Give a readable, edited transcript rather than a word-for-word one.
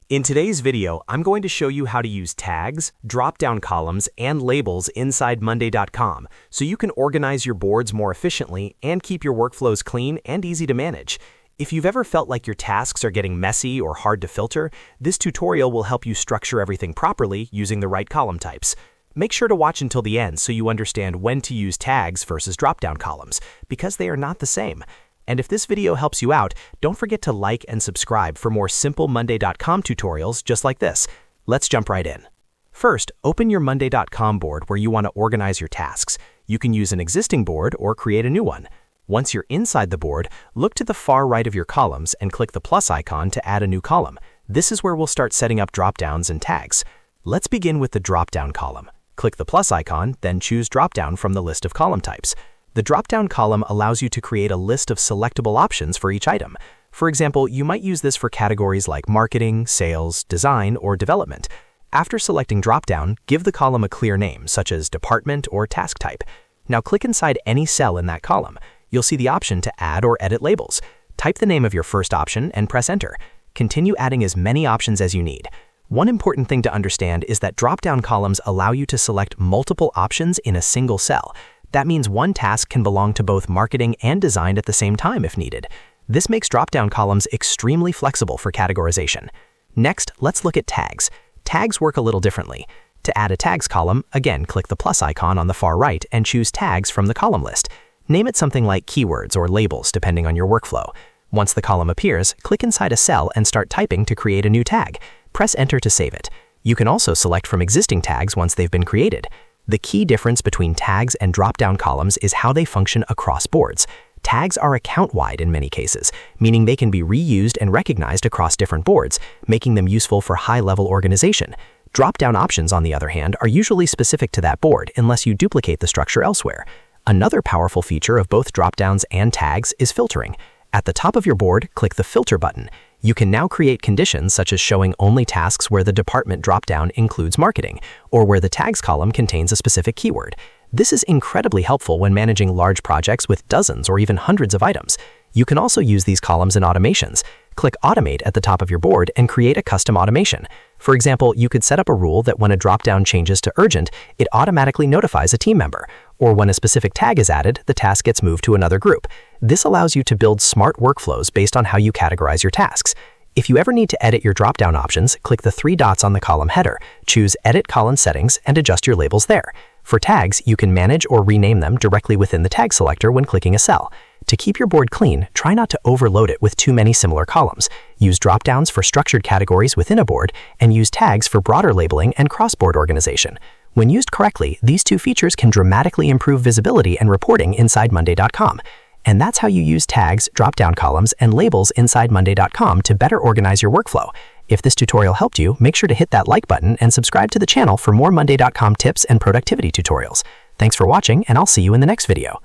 In today's video, I'm going to show you how to use tags, drop-down columns, and labels inside Monday.com so you can organize your boards more efficiently and keep your workflows clean and easy to manage. If you've ever felt like your tasks are getting messy or hard to filter, this tutorial will help you structure everything properly using the right column types. Make sure to watch until the end so you understand when to use tags versus drop-down columns, because they are not the same. And if this video helps you out, don't forget to like and subscribe for more simple Monday.com tutorials just like this. Let's jump right in. First, open your Monday.com board where you want to organize your tasks. You can use an existing board or create a new one. Once you're inside the board, look to the far right of your columns and click the plus icon to add a new column. This is where we'll start setting up dropdowns and tags. Let's begin with the dropdown column. Click the plus icon, then choose dropdown from the list of column types. The drop-down column allows you to create a list of selectable options for each item. For example, you might use this for categories like marketing, sales, design, or development. After selecting drop-down, give the column a clear name, such as department or task type. Now click inside any cell in that column. You'll see the option to add or edit labels. Type the name of your first option and press enter. Continue adding as many options as you need. One important thing to understand is that drop-down columns allow you to select multiple options in a single cell. That means one task can belong to both marketing and design at the same time if needed. This makes drop-down columns extremely flexible for categorization. Next, let's look at tags. Tags work a little differently. To add a tags column, again, click the plus icon on the far right and choose tags from the column list. Name it something like keywords or labels depending on your workflow. Once the column appears, click inside a cell and start typing to create a new tag. Press enter to save it. You can also select from existing tags once they've been created. The key difference between tags and drop-down columns is how they function across boards. Tags are account-wide in many cases, meaning they can be reused and recognized across different boards, making them useful for high-level organization. Drop-down options, on the other hand, are usually specific to that board unless you duplicate the structure elsewhere. Another powerful feature of both drop-downs and tags is filtering. At the top of your board, click the Filter button. You can now create conditions such as showing only tasks where the department dropdown includes marketing, or where the tags column contains a specific keyword. This is incredibly helpful when managing large projects with dozens or even hundreds of items. You can also use these columns in automations. Click Automate at the top of your board and create a custom automation. For example, you could set up a rule that when a dropdown changes to urgent, it automatically notifies a team member, or when a specific tag is added, the task gets moved to another group. This allows you to build smart workflows based on how you categorize your tasks. If you ever need to edit your dropdown options, click the three dots on the column header, choose Edit Column Settings, and adjust your labels there. For tags, you can manage or rename them directly within the tag selector when clicking a cell. To keep your board clean, try not to overload it with too many similar columns. Use dropdowns for structured categories within a board, and use tags for broader labeling and cross-board organization. When used correctly, these two features can dramatically improve visibility and reporting inside Monday.com. And that's how you use tags, drop-down columns, and labels inside Monday.com to better organize your workflow. If this tutorial helped you, make sure to hit that like button and subscribe to the channel for more Monday.com tips and productivity tutorials. Thanks for watching, and I'll see you in the next video.